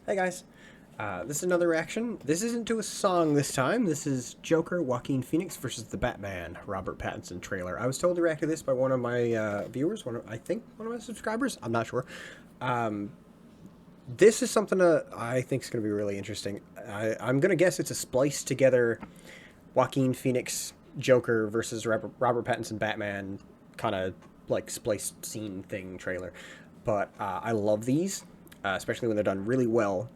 Hey guys, this is another reaction. This isn't to a song this time. This is Joker, Joaquin Phoenix versus the Batman, Robert Pattinson trailer. I was told to react to this by one of my viewers, I think one of my subscribers. I'm not sure. This is something that I think is going to be really interesting. I'm going to guess it's a spliced together Joaquin Phoenix Joker versus Robert Pattinson Batman kind of like spliced scene thing trailer. But I love these, especially when they're done really well.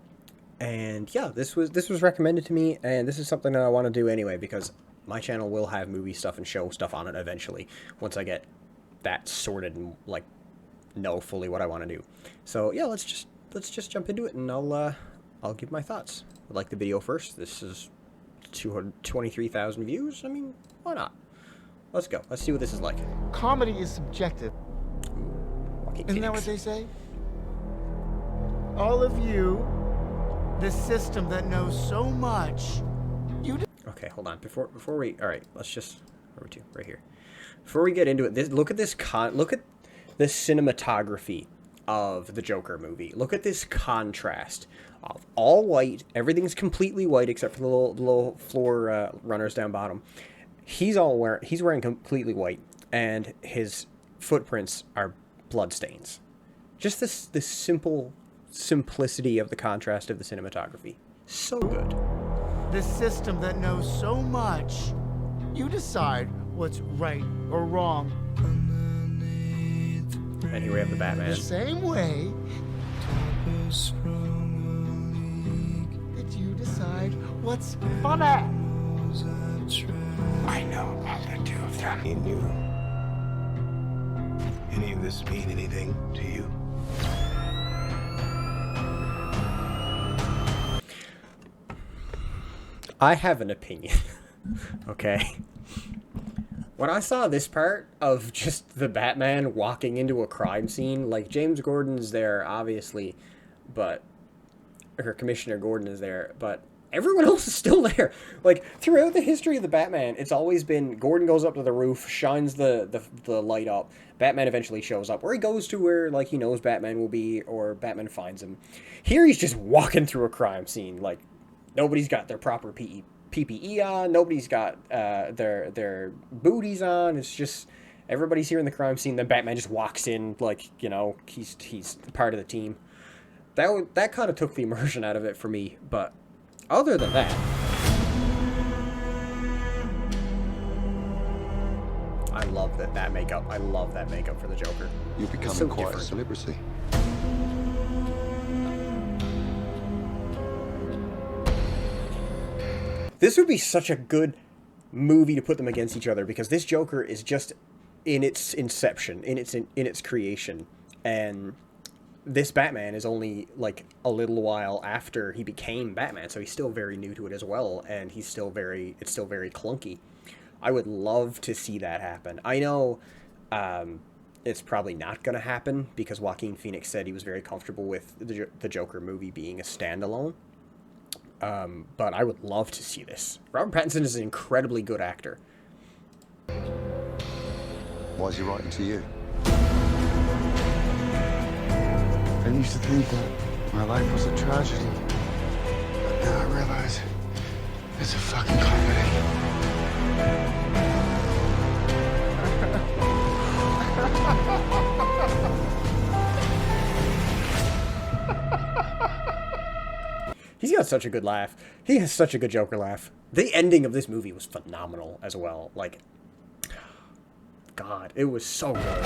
And yeah, this was recommended to me, and this is something that I want to do anyway because my channel will have movie stuff and show stuff on it eventually once I get that sorted and like know fully what I want to do. So yeah, let's just jump into it, and I'll give my thoughts. Like the video first. This is 223,000 views. I mean, why not? Let's go. Let's see what this is like. Comedy is subjective. Isn't that what they say? All of you, this system that knows so much, Okay, hold on. Before we, all right, let's just where are we to? Right here. Before we get into it, look at this cinematography of the Joker movie. Look at this contrast of all white. Everything's completely white except for the little floor runners down bottom. He's wearing completely white, and his footprints are bloodstains. Just this simple simplicity of the contrast of the cinematography. So good. this system that knows so much, you decide what's right or wrong. And here we have the Batman. The same way that you decide what's funny. I know about the two of them. In you. Any of this mean anything to you? I have an opinion. Okay. When I saw this part of just the Batman walking into a crime scene, like James Gordon's there, obviously, or Commissioner Gordon is there, but everyone else is still there. Like, throughout the history of the Batman, it's always been Gordon goes up to the roof, shines the light up, Batman eventually shows up, or he goes to where, like, he knows Batman will be, or Batman finds him. Here he's just walking through a crime scene, like, nobody's got their proper PPE on, nobody's got their booties on, it's just, everybody's here in the crime scene, then Batman just walks in, like, you know, he's part of the team. That kind of took the immersion out of it for me, but other than that, I love that makeup. I love that makeup for the Joker. You're becoming so quite different. a celebrity. This would be such a good movie to put them against each other because this Joker is just in its inception, in its creation, and this Batman is only like a little while after he became Batman, so he's still very new to it as well, and it's still very clunky. I would love to see that happen. I know it's probably not going to happen because Joaquin Phoenix said he was very comfortable with the Joker movie being a standalone. But I would love to see this. Robert Pattinson is an incredibly good actor. Why is he writing to you? I used to think that my life was a tragedy. But now I realize it's a fucking comedy. He's got such a good laugh. He has such a good Joker laugh. The ending of this movie was phenomenal as well. Like, God, it was so good.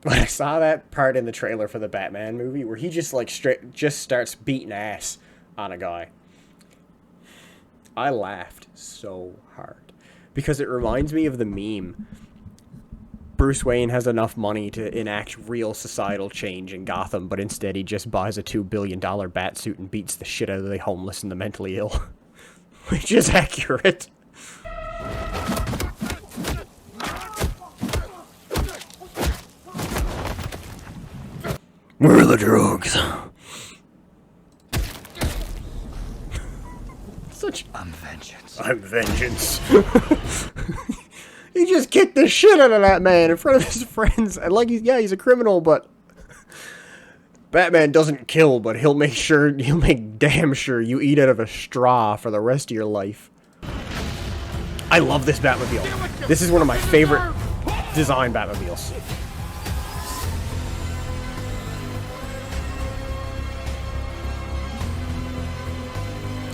When I saw that part in the trailer for the Batman movie where he just like just starts beating ass on a guy, I laughed so hard because it reminds me of the meme. Bruce Wayne has enough money to enact real societal change in Gotham, but instead he just buys a $2 billion bat suit and beats the shit out of the homeless and the mentally ill. Which is accurate. Where are the drugs? such... I'm vengeance. I'm vengeance. He just kicked the shit out of that man in front of his friends. And like, he's a criminal, but... Batman doesn't kill, but he'll make damn sure you eat out of a straw for the rest of your life. I love this Batmobile. This is one of my favorite design Batmobiles.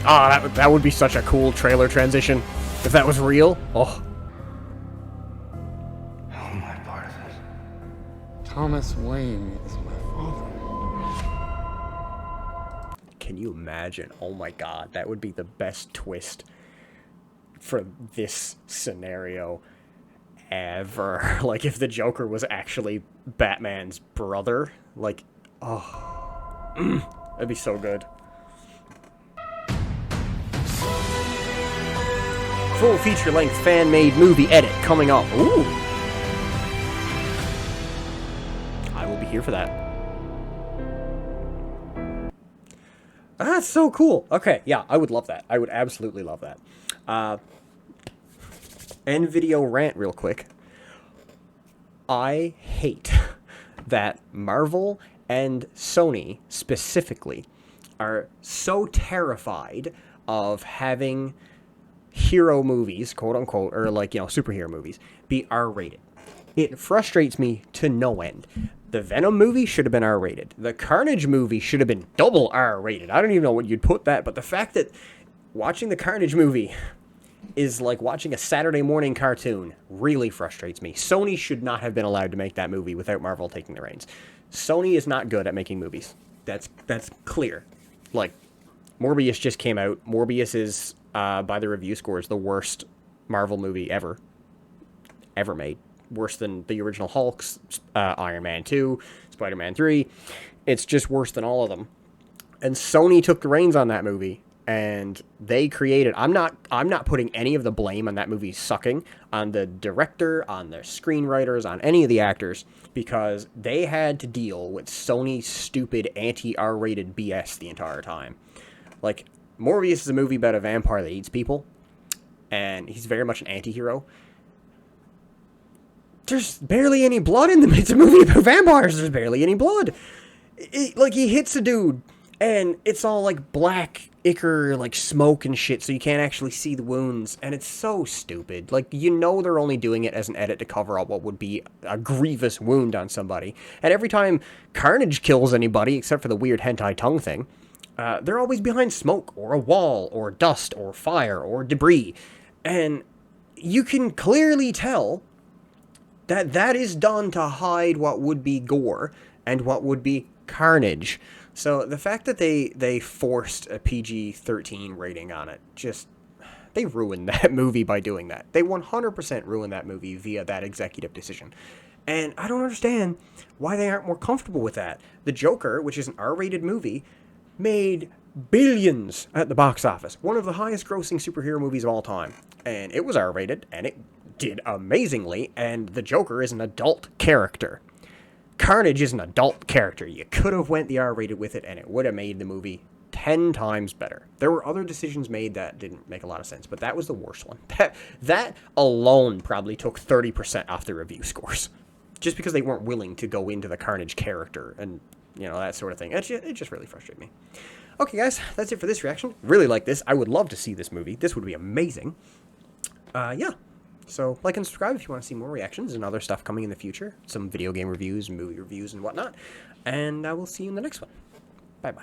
Ah, that would be such a cool trailer transition if that was real. Oh. How am I part of this? Thomas Wayne is my father. Can you imagine? Oh my god, that would be the best twist for this scenario ever. Like, if the Joker was actually Batman's brother. Like, oh. That'd be so good. Full feature-length fan-made movie edit coming up. Ooh. I will be here for that. That's so cool. Okay, yeah, I would love that. I would absolutely love that. End video rant real quick. I hate that Marvel and Sony specifically are so terrified of having hero movies, quote unquote, or like, superhero movies, be R-rated. It frustrates me to no end. The Venom movie should have been R-rated. The Carnage movie should have been double R-rated. I don't even know what you'd put that, but the fact that watching the Carnage movie is like watching a Saturday morning cartoon really frustrates me. Sony should not have been allowed to make that movie without Marvel taking the reins. Sony is not good at making movies. That's clear. Like, Morbius just came out. Morbius is, by the review scores, the worst Marvel movie ever made. Worse than the original Hulks, Iron Man 2, Spider-Man 3. It's just worse than all of them. And Sony took the reins on that movie, and they created... I'm not putting any of the blame on that movie sucking on the director, on the screenwriters, on any of the actors, because they had to deal with Sony's stupid anti-R-rated BS the entire time. Like, Morbius is a movie about a vampire that eats people, and he's very much an anti-hero. There's barely any blood in them. It's a movie about vampires. There's barely any blood. Like, he hits a dude, and it's all, like, black ichor, like, smoke and shit, so you can't actually see the wounds, and it's so stupid. Like, they're only doing it as an edit to cover up what would be a grievous wound on somebody. And every time Carnage kills anybody, except for the weird hentai tongue thing, they're always behind smoke, or a wall, or dust, or fire, or debris. And you can clearly tell that is done to hide what would be gore and what would be carnage. So the fact that they forced a PG-13 rating on it, they ruined that movie by doing that. They 100% ruined that movie via that executive decision. And I don't understand why they aren't more comfortable with that. The Joker, which is an R-rated movie, made billions at the box office. One of the highest grossing superhero movies of all time. And it was R-rated, and it did amazingly, and the Joker is an adult character. Carnage is an adult character. You could have went the R-rated with it, and it would have made the movie 10 times better. There were other decisions made that didn't make a lot of sense, but that was the worst one. That alone probably took 30% off the review scores. Just because they weren't willing to go into the Carnage character and, that sort of thing. It just really frustrated me. Okay, guys, that's it for this reaction. Really like this. I would love to see this movie. This would be amazing. Yeah. So, like and subscribe if you want to see more reactions and other stuff coming in the future. Some video game reviews, movie reviews, and whatnot. And I will see you in the next one.